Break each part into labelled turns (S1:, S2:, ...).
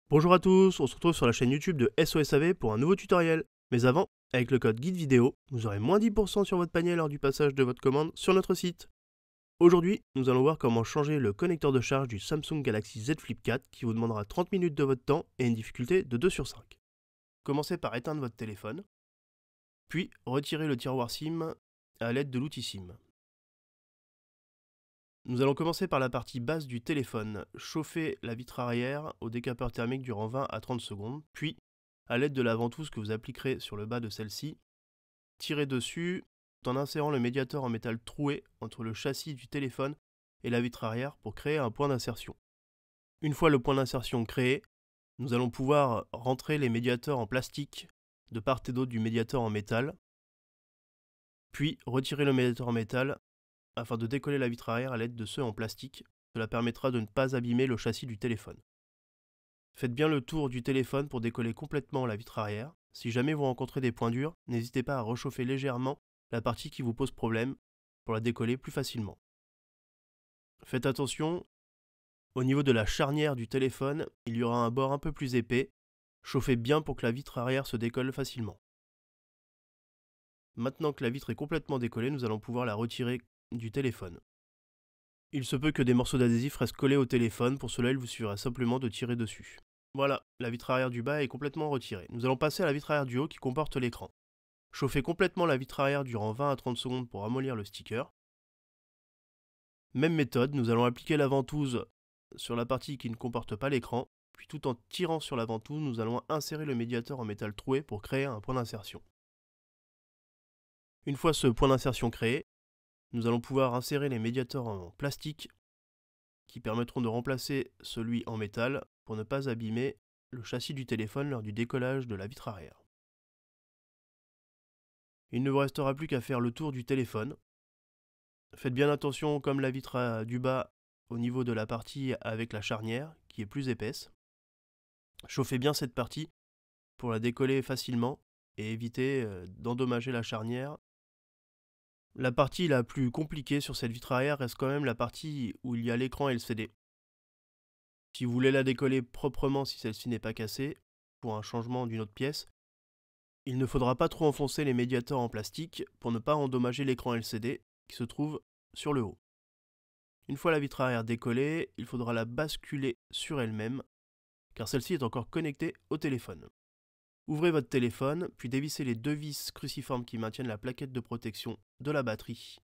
S1: Bonjour à tous, on se retrouve sur la chaîne YouTube de SOSAV pour un nouveau tutoriel. Mais avant, avec le code guide vidéo, vous aurez moins 10% sur votre panier lors du passage de votre commande sur notre site. Aujourd'hui, nous allons voir comment changer le connecteur de charge du Samsung Galaxy Z Flip 4 qui vous demandera 30 minutes de votre temps et une difficulté de 2 sur 5. Commencez par éteindre votre téléphone, puis retirez le tiroir SIM à l'aide de l'outil SIM. Nous allons commencer par la partie basse du téléphone. Chauffez la vitre arrière au décapeur thermique durant 20 à 30 secondes, puis, à l'aide de la ventouse que vous appliquerez sur le bas de celle-ci, tirez dessus en insérant le médiateur en métal troué entre le châssis du téléphone et la vitre arrière pour créer un point d'insertion. Une fois le point d'insertion créé, nous allons pouvoir rentrer les médiateurs en plastique de part et d'autre du médiateur en métal, puis retirer le médiateur en métal afin de décoller la vitre arrière à l'aide de ceux en plastique. Cela permettra de ne pas abîmer le châssis du téléphone. Faites bien le tour du téléphone pour décoller complètement la vitre arrière. Si jamais vous rencontrez des points durs, n'hésitez pas à réchauffer légèrement la partie qui vous pose problème pour la décoller plus facilement. Faites attention, au niveau de la charnière du téléphone, il y aura un bord un peu plus épais. Chauffez bien pour que la vitre arrière se décolle facilement. Maintenant que la vitre est complètement décollée, nous allons pouvoir la retirer du téléphone. Il se peut que des morceaux d'adhésif restent collés au téléphone, pour cela il vous suffira simplement de tirer dessus. Voilà, la vitre arrière du bas est complètement retirée. Nous allons passer à la vitre arrière du haut qui comporte l'écran. Chauffez complètement la vitre arrière durant 20 à 30 secondes pour ramollir le sticker. Même méthode, nous allons appliquer la ventouse sur la partie qui ne comporte pas l'écran, puis tout en tirant sur la ventouse, nous allons insérer le médiateur en métal troué pour créer un point d'insertion. Une fois ce point d'insertion créé, nous allons pouvoir insérer les médiateurs en plastique qui permettront de remplacer celui en métal pour ne pas abîmer le châssis du téléphone lors du décollage de la vitre arrière. Il ne vous restera plus qu'à faire le tour du téléphone. Faites bien attention, comme la vitre du bas, au niveau de la partie avec la charnière qui est plus épaisse. Chauffez bien cette partie pour la décoller facilement et éviter d'endommager la charnière. La partie la plus compliquée sur cette vitre arrière reste quand même la partie où il y a l'écran LCD. Si vous voulez la décoller proprement si celle-ci n'est pas cassée, pour un changement d'une autre pièce, il ne faudra pas trop enfoncer les médiateurs en plastique pour ne pas endommager l'écran LCD qui se trouve sur le haut. Une fois la vitre arrière décollée, il faudra la basculer sur elle-même, car celle-ci est encore connectée au téléphone. Ouvrez votre téléphone, puis dévissez les deux vis cruciformes qui maintiennent la plaquette de protection de la batterie.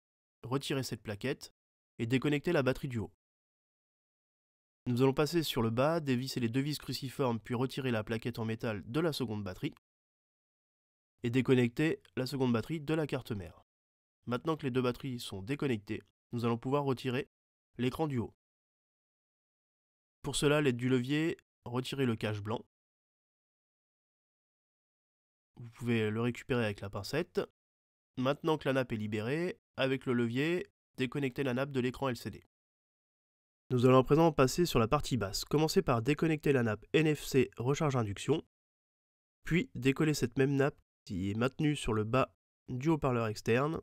S1: Retirez cette plaquette et déconnectez la batterie du haut. Nous allons passer sur le bas, dévisser les deux vis cruciformes, puis retirer la plaquette en métal de la seconde batterie et déconnecter la seconde batterie de la carte mère. Maintenant que les deux batteries sont déconnectées, nous allons pouvoir retirer l'écran du haut. Pour cela, à l'aide du levier, retirez le cache blanc. Vous pouvez le récupérer avec la pincette. Maintenant que la nappe est libérée, avec le levier, déconnectez la nappe de l'écran LCD. Nous allons à présent passer sur la partie basse. Commencez par déconnecter la nappe NFC recharge induction, puis décoller cette même nappe qui est maintenue sur le bas du haut-parleur externe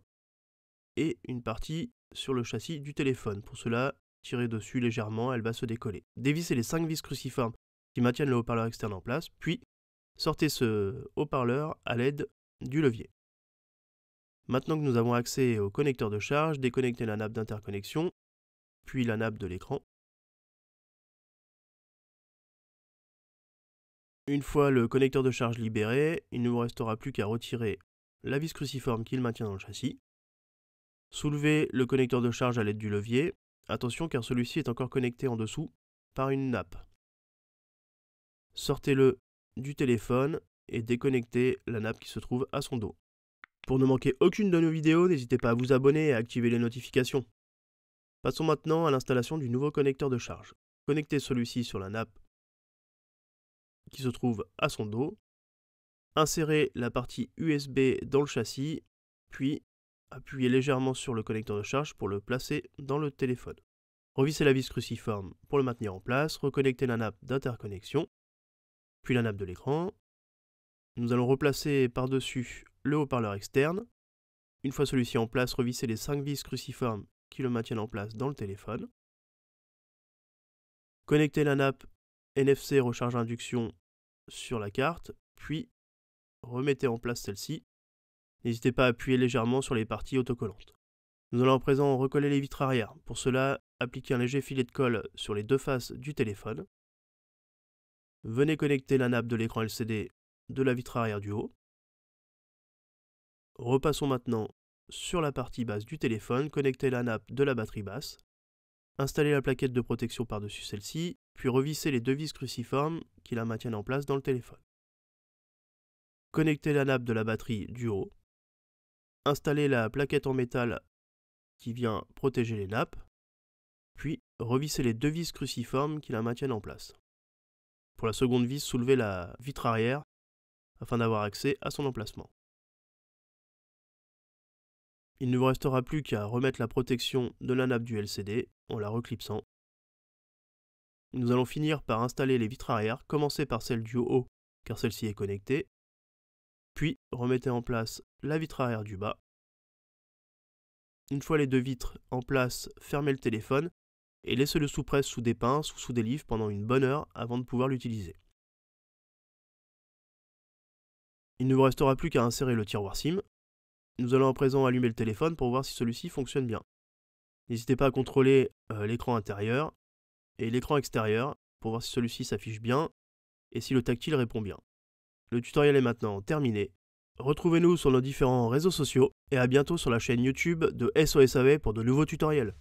S1: et une partie sur le châssis du téléphone. Pour cela, tirez dessus légèrement, elle va se décoller. Dévissez les 5 vis cruciformes qui maintiennent le haut-parleur externe en place, puis sortez ce haut-parleur à l'aide du levier. Maintenant que nous avons accès au connecteur de charge, déconnectez la nappe d'interconnexion, puis la nappe de l'écran. Une fois le connecteur de charge libéré, il ne vous restera plus qu'à retirer la vis cruciforme qui le maintient dans le châssis. Soulevez le connecteur de charge à l'aide du levier. Attention car celui-ci est encore connecté en dessous par une nappe. Sortez-le du téléphone et déconnectez la nappe qui se trouve à son dos. Pour ne manquer aucune de nos vidéos, n'hésitez pas à vous abonner et à activer les notifications. Passons maintenant à l'installation du nouveau connecteur de charge. Connectez celui-ci sur la nappe qui se trouve à son dos. Insérez la partie USB dans le châssis, puis appuyez légèrement sur le connecteur de charge pour le placer dans le téléphone. Revissez la vis cruciforme pour le maintenir en place, reconnectez la nappe d'interconnexion, puis la nappe de l'écran. Nous allons replacer par-dessus le haut-parleur externe. Une fois celui-ci en place, revissez les 5 vis cruciformes qui le maintiennent en place dans le téléphone. Connectez la nappe NFC recharge induction sur la carte, puis remettez en place celle-ci. N'hésitez pas à appuyer légèrement sur les parties autocollantes. Nous allons à présent recoller les vitres arrière. Pour cela, appliquez un léger filet de colle sur les deux faces du téléphone. Venez connecter la nappe de l'écran LCD de la vitre arrière du haut. Repassons maintenant sur la partie basse du téléphone, connectez la nappe de la batterie basse. Installez la plaquette de protection par-dessus celle-ci, puis revissez les deux vis cruciformes qui la maintiennent en place dans le téléphone. Connectez la nappe de la batterie du haut. Installez la plaquette en métal qui vient protéger les nappes, puis revissez les deux vis cruciformes qui la maintiennent en place. Pour la seconde vis, soulevez la vitre arrière afin d'avoir accès à son emplacement. Il ne vous restera plus qu'à remettre la protection de la nappe du LCD en la reclipsant. Nous allons finir par installer les vitres arrière, commencez par celle du haut car celle-ci est connectée, puis remettez en place la vitre arrière du bas. Une fois les deux vitres en place, fermez le téléphone et laissez-le sous presse sous des pinces ou sous des livres pendant une bonne heure avant de pouvoir l'utiliser. Il ne vous restera plus qu'à insérer le tiroir SIM. Nous allons à présent allumer le téléphone pour voir si celui-ci fonctionne bien. N'hésitez pas à contrôler l'écran intérieur et l'écran extérieur pour voir si celui-ci s'affiche bien et si le tactile répond bien. Le tutoriel est maintenant terminé. Retrouvez-nous sur nos différents réseaux sociaux et à bientôt sur la chaîne YouTube de SOSAV pour de nouveaux tutoriels.